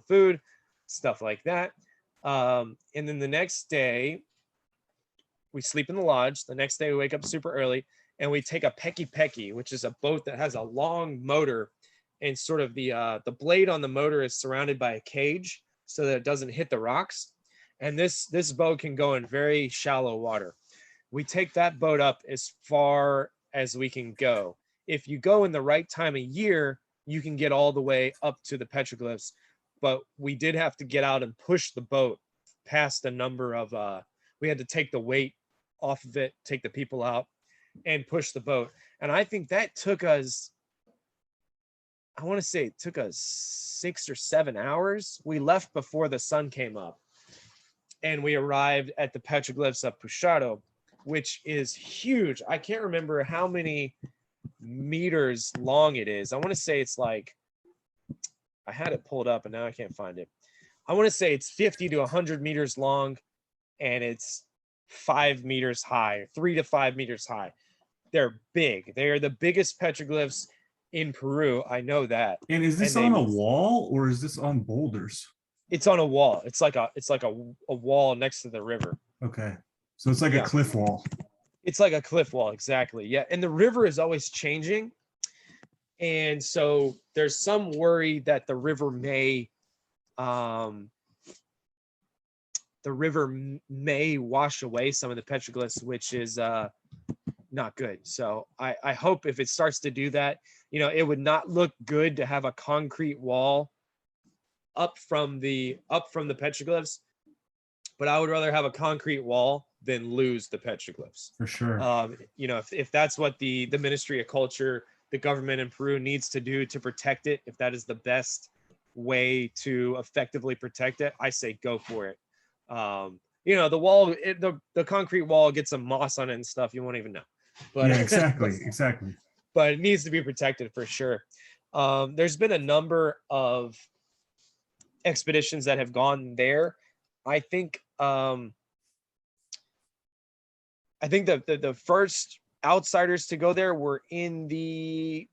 food, stuff like that. And then the next day, we sleep in the lodge. The next day, we wake up super early, and we take a peki, which is a boat that has a long motor, and sort of the blade on the motor is surrounded by a cage so that it doesn't hit the rocks. And this boat can go in very shallow water. We take that boat up as far as we can go. If you go in the right time of year, you can get all the way up to the petroglyphs. But we did have to get out and push the boat past a number of, we had to take the weight off of it, take the people out, and push the boat. And I think that took us, I want to say it took us 6 or 7 hours. We left before the sun came up, and we arrived at the petroglyphs of Pusharo, which is huge. I can't remember how many meters long it is. I want to say it's like, I had it pulled up and now I can't find it. I want to say it's 50 to 100 meters long, and it's 5 meters high, 3 to 5 meters high. They're big. They are the biggest petroglyphs in Peru. I know that. And is this on a wall or is this on boulders? It's on a wall. It's like a wall next to the river. Okay. So it's like a cliff wall. It's like a cliff wall, exactly. Yeah. And the river is always changing. And so there's some worry that the river may wash away some of the petroglyphs, which is not good. So I hope if it starts to do that, you know, it would not look good to have a concrete wall up from the petroglyphs, but I would rather have a concrete wall than lose the petroglyphs. For sure. You know, if that's what the Ministry of Culture, the government in Peru needs to do to protect it, if that is the best way to effectively protect it, I say go for it. You know, the wall, the concrete wall gets some moss on it and stuff, you won't even know. But yeah, exactly. But it needs to be protected for sure. There's been a number of expeditions that have gone there. I think the first outsiders to go there were in the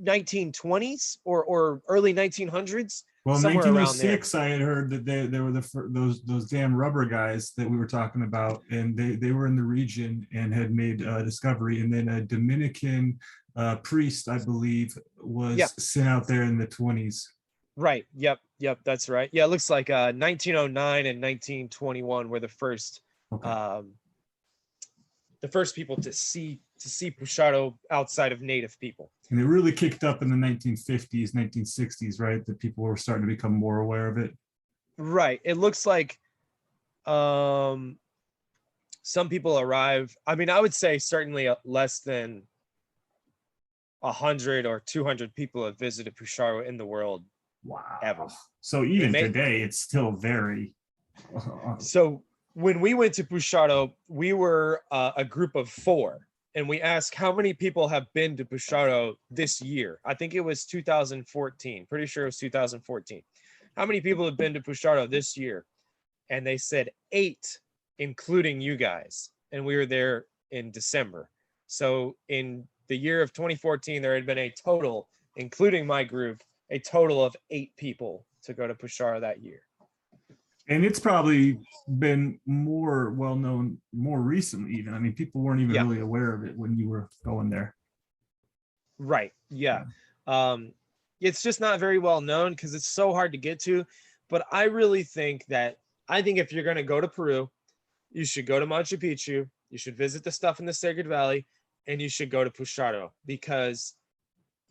1920s or early 1900s. Well, in 1906, I had heard that they were those damn rubber guys that we were talking about, and they were in the region and had made a discovery. And then a Dominican priest, I believe, was sent out there in the 20s. Right. Yep. That's right. Yeah, it looks like 1909 and 1921 were the first people to see Pusharo outside of native people. And it really kicked up in the 1950s, 1960s, right? That people were starting to become more aware of it. Right. It looks like some people arrive. I mean, I would say certainly less than 100 or 200 people have visited Pusharo in the world. Wow. Ever. So even today, it's still very. So when we went to Pusharo, we were a group of 4. And we asked how many people have been to Pusharo this year. I think it was 2014. Pretty sure it was 2014. How many people have been to Pusharo this year? And they said 8, including you guys. And we were there in December. So in the year of 2014, there had been a total, including my group, a total of 8 people to go to Pusharo that year. And it's probably been more well-known more recently even. I mean, people weren't even really aware of it when you were going there. Right. Yeah. It's just not very well known because it's so hard to get to. But I really think if you're going to go to Peru, you should go to Machu Picchu, you should visit the stuff in the Sacred Valley, and you should go to Pusharo, because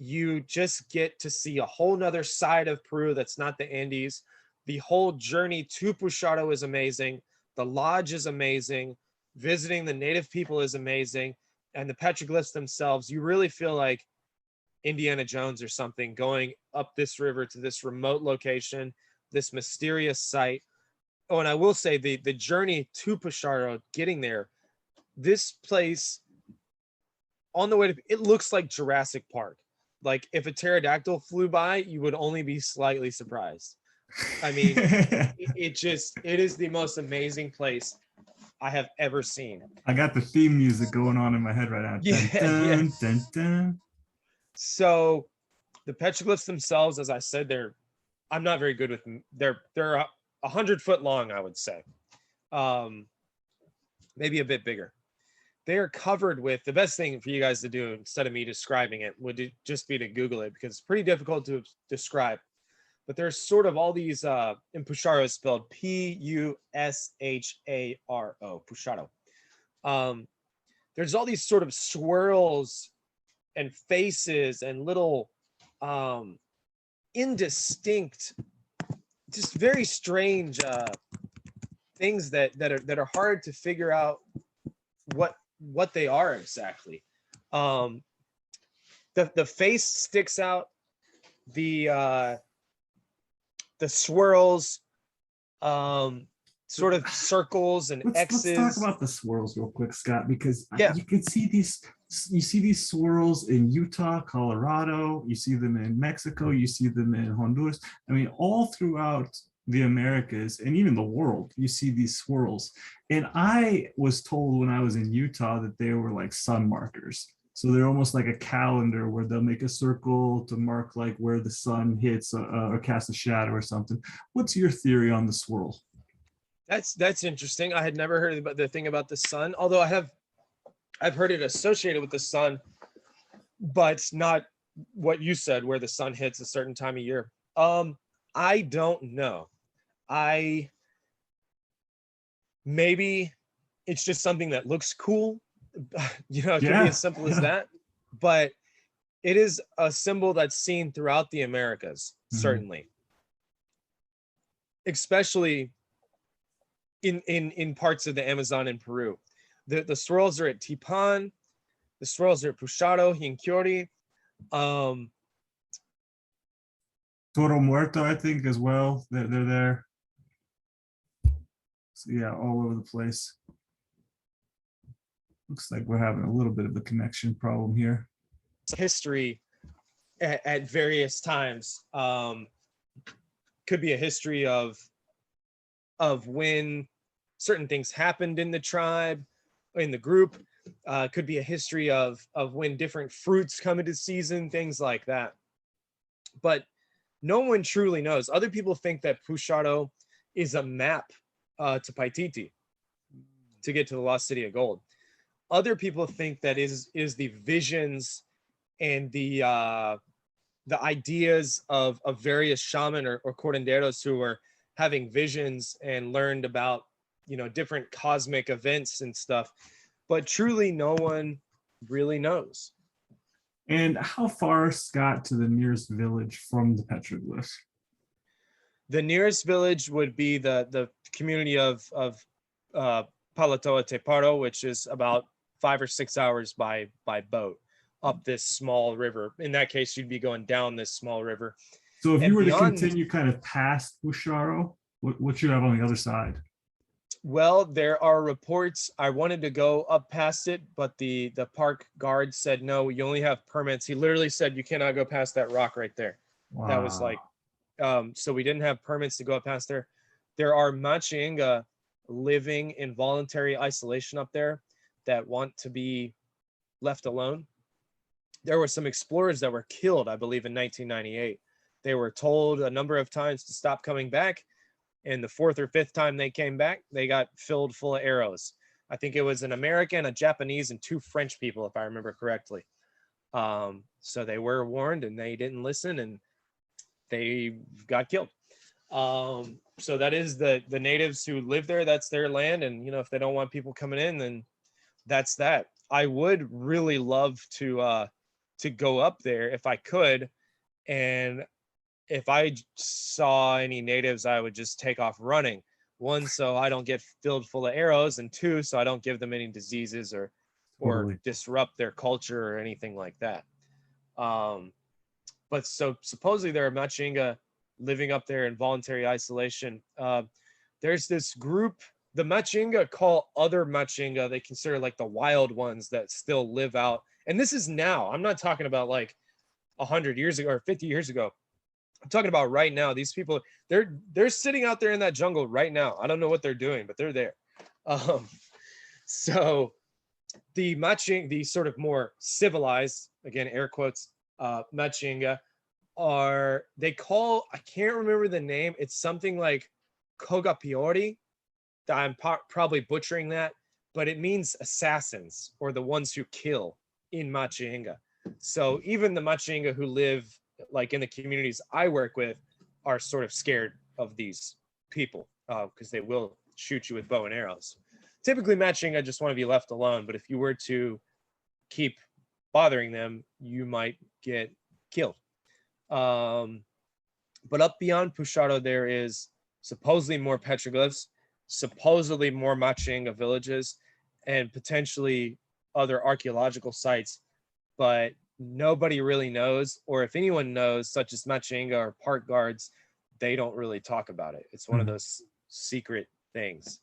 you just get to see a whole nother side of Peru that's not the Andes. The whole journey to Pusharo is amazing. The lodge is amazing. Visiting the native people is amazing. And the petroglyphs themselves, you really feel like Indiana Jones or something, going up this river to this remote location, this mysterious site. Oh, and I will say the journey to Pusharo, getting there, this place on the way to, it looks like Jurassic Park. Like if a pterodactyl flew by, you would only be slightly surprised. I mean, it is the most amazing place I have ever seen. I got the theme music going on in my head right now. Dun, dun, dun. So the petroglyphs themselves, as I said, I'm not very good with them. They're 100 foot long, I would say. Maybe a bit bigger. They are covered with, the best thing for you guys to do instead of me describing it would just be to Google it, because it's pretty difficult to describe. But there's sort of all these, in Pusharo is spelled Pusharo, Pusharo. There's all these sort of swirls and faces and little indistinct, just very strange things that are hard to figure out what they are exactly. The face sticks out, the swirls, sort of circles and X's. Let's talk about the swirls real quick, Scott, because yeah, you can see these. You see these swirls in Utah, Colorado. You see them in Mexico. You see them in Honduras. I mean, all throughout the Americas and even the world, you see these swirls. And I was told when I was in Utah that they were like sun markers. So they're almost like a calendar where they'll make a circle to mark like where the sun hits or casts a shadow or something. What's your theory on the swirl? That's interesting. I had never heard about the thing about the sun, although I've heard it associated with the sun, but not what you said, where the sun hits a certain time of year. I don't know. Maybe it's just something that looks cool. It could be as simple as that. But it is a symbol that's seen throughout the Americas, certainly. Especially in parts of the Amazon and Peru. The swirls are at Tipan, the swirls are at Pusharo, Hinkiori, Toro Muerto, I think, as well. They're there. So yeah, all over the place. Looks like we're having a little bit of a connection problem here. History at various times. Could be a history of when certain things happened in the tribe, in the group. Could be a history of when different fruits come into season, things like that. But no one truly knows. Other people think that Pusharo is a map to Paititi, to get to the lost city of gold. Other people think that is the visions and the ideas of various shaman or curanderos who were having visions and learned about different cosmic events and stuff. But truly, no one really knows. And how far, Scott, to the nearest village from the petroglyphs? The nearest village would be the community of Palatoa Teparo, which is about 5 or 6 hours by boat up this small river. In that case, you'd be going down this small river. So if you were to continue kind of past Pusharo, what you have on the other side? Well, there are reports. I wanted to go up past it, but the park guard said, no, you only have permits. He literally said, you cannot go past that rock right there. Wow. That was like, so we didn't have permits to go up past there. There are Machinga living in voluntary isolation up there that want to be left alone. There were some explorers that were killed, I believe, in 1998. They were told a number of times to stop coming back. And the 4th or 5th time they came back, they got filled full of arrows. I think it was an American, a Japanese, and 2 French people, if I remember correctly. So they were warned and they didn't listen and they got killed. So that is the natives who live there. That's their land. And, if they don't want people coming in, then that's that. I would really love to go up there if I could. And if I saw any natives, I would just take off running. 1, so I don't get filled full of arrows, and 2, so I don't give them any diseases or disrupt their culture or anything like that. But so supposedly there are Machinga living up there in voluntary isolation. There's this group, the Machinga call other Machinga, they consider like the wild ones that still live out. And this is now. I'm not talking about like 100 years ago or 50 years ago. I'm talking about right now. These people, they're sitting out there in that jungle right now. I don't know what they're doing, but they're there. So the sort of more civilized, again, air quotes, Machinga, they call, I can't remember the name. It's something like Kogapiori. I'm probably butchering that, but it means assassins or the ones who kill in Machinga. So even the Machinga who live like in the communities I work with are sort of scared of these people because they will shoot you with bow and arrows. Typically Machinga just want to be left alone, but if you were to keep bothering them, you might get killed. But up beyond Pusharo, there is supposedly more petroglyphs, supposedly more Machinga villages, and potentially other archaeological sites, but nobody really knows, or if anyone knows, such as Machinga or park guards, they don't really talk about it. It's one of those secret things.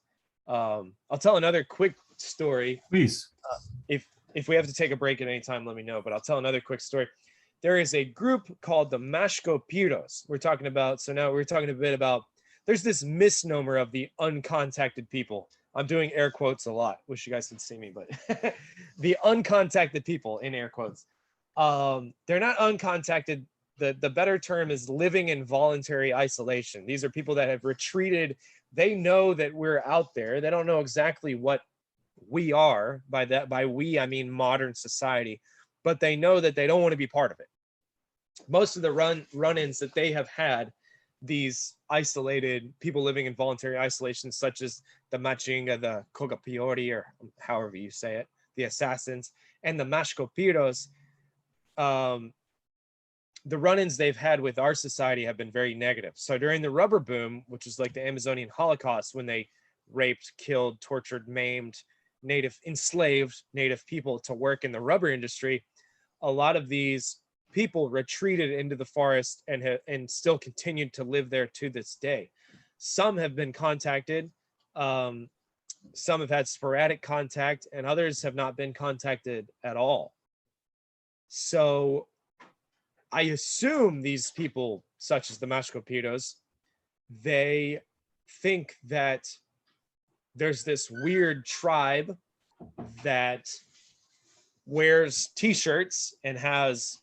I'll tell another quick story. Please. If we have to take a break at any time, let me know, but I'll tell another quick story. There is a group called the Mashko-Piros. We're talking about, so now we're talking a bit about, there's this misnomer of the uncontacted people. I'm doing air quotes a lot. Wish you guys could see me, but the uncontacted people in air quotes. They're not uncontacted. The better term is living in voluntary isolation. These are people that have retreated. They know that we're out there. They don't know exactly what we are. By we, I mean modern society, but they know that they don't want to be part of it. Most of the run-ins that they have had, these isolated people living in voluntary isolation, such as the Machinga, the Kogapiori, or however you say it, the assassins, and the Mashko-Piros, the run-ins they've had with our society have been very negative. So during the rubber boom, which was like the Amazonian Holocaust, when they raped, killed, tortured, maimed, enslaved native people to work in the rubber industry, a lot of these people retreated into the forest and still continued to live there to this day. Some have been contacted, some have had sporadic contact, and others have not been contacted at all. So I assume these people, such as the Mashko-Piros, they think that there's this weird tribe that wears t-shirts and has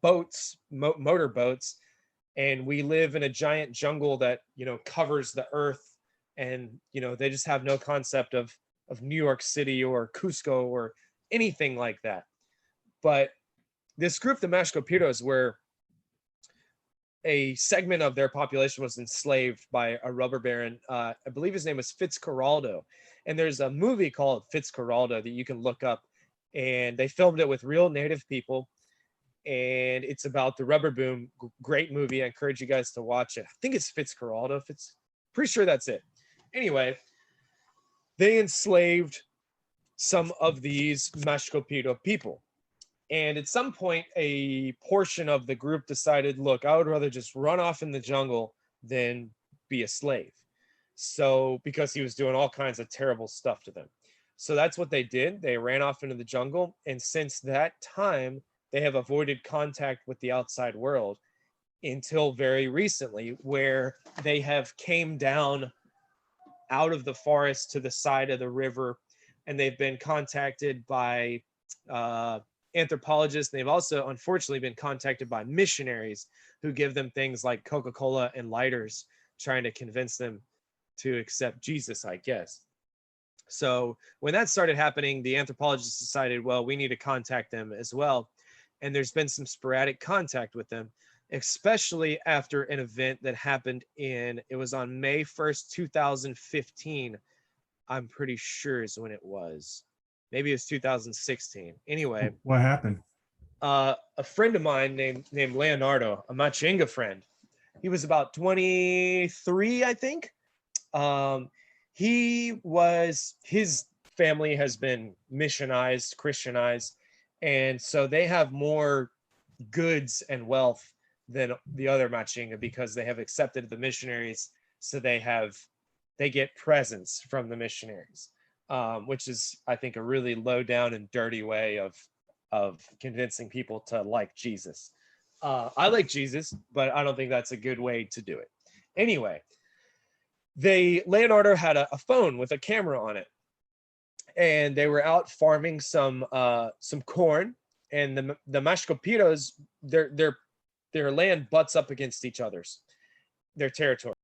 boats, motor boats, and we live in a giant jungle that, you know, covers the earth, and, you know, they just have no concept of New York City or Cusco or anything like that. But this group, the Mashko-Piros, were a segment of their population was enslaved by a rubber baron. I believe his name was Fitzcarraldo. And there's a movie called Fitzcarraldo that you can look up, and they filmed it with real native people. And it's about the rubber boom. Great movie. I encourage you guys to watch it. I think it's Fitzcarraldo. Pretty sure that's it. Anyway, they enslaved some of these Mashko-Piro people. And at some point, a portion of the group decided, look, I would rather just run off in the jungle than be a slave. So, because he was doing all kinds of terrible stuff to them. So that's what they did. They ran off into the jungle. And since that time, they have avoided contact with the outside world until very recently, where they have came down out of the forest to the side of the river, and they've been contacted by anthropologists. They've also unfortunately been contacted by missionaries who give them things like Coca-Cola and lighters, trying to convince them to accept Jesus, I guess. So when that started happening, the anthropologists decided, well, we need to contact them as well. And there's been some sporadic contact with them, especially after an event that happened it was on May 1st, 2015. I'm pretty sure is when it was. Maybe it was 2016. Anyway. What happened? A friend of mine named Leonardo, a Machinga friend. He was about 23, I think. His family has been missionized, Christianized, and so they have more goods and wealth than the other Machinga because they have accepted the missionaries. So they get presents from the missionaries, which is, I think, a really low down and dirty way of convincing people to like Jesus. I like Jesus, but I don't think that's a good way to do it. Anyway, Leonardo had a phone with a camera on it, and they were out farming some corn, and the Mashko-Piros, they're their land butts up against each other's, their territory.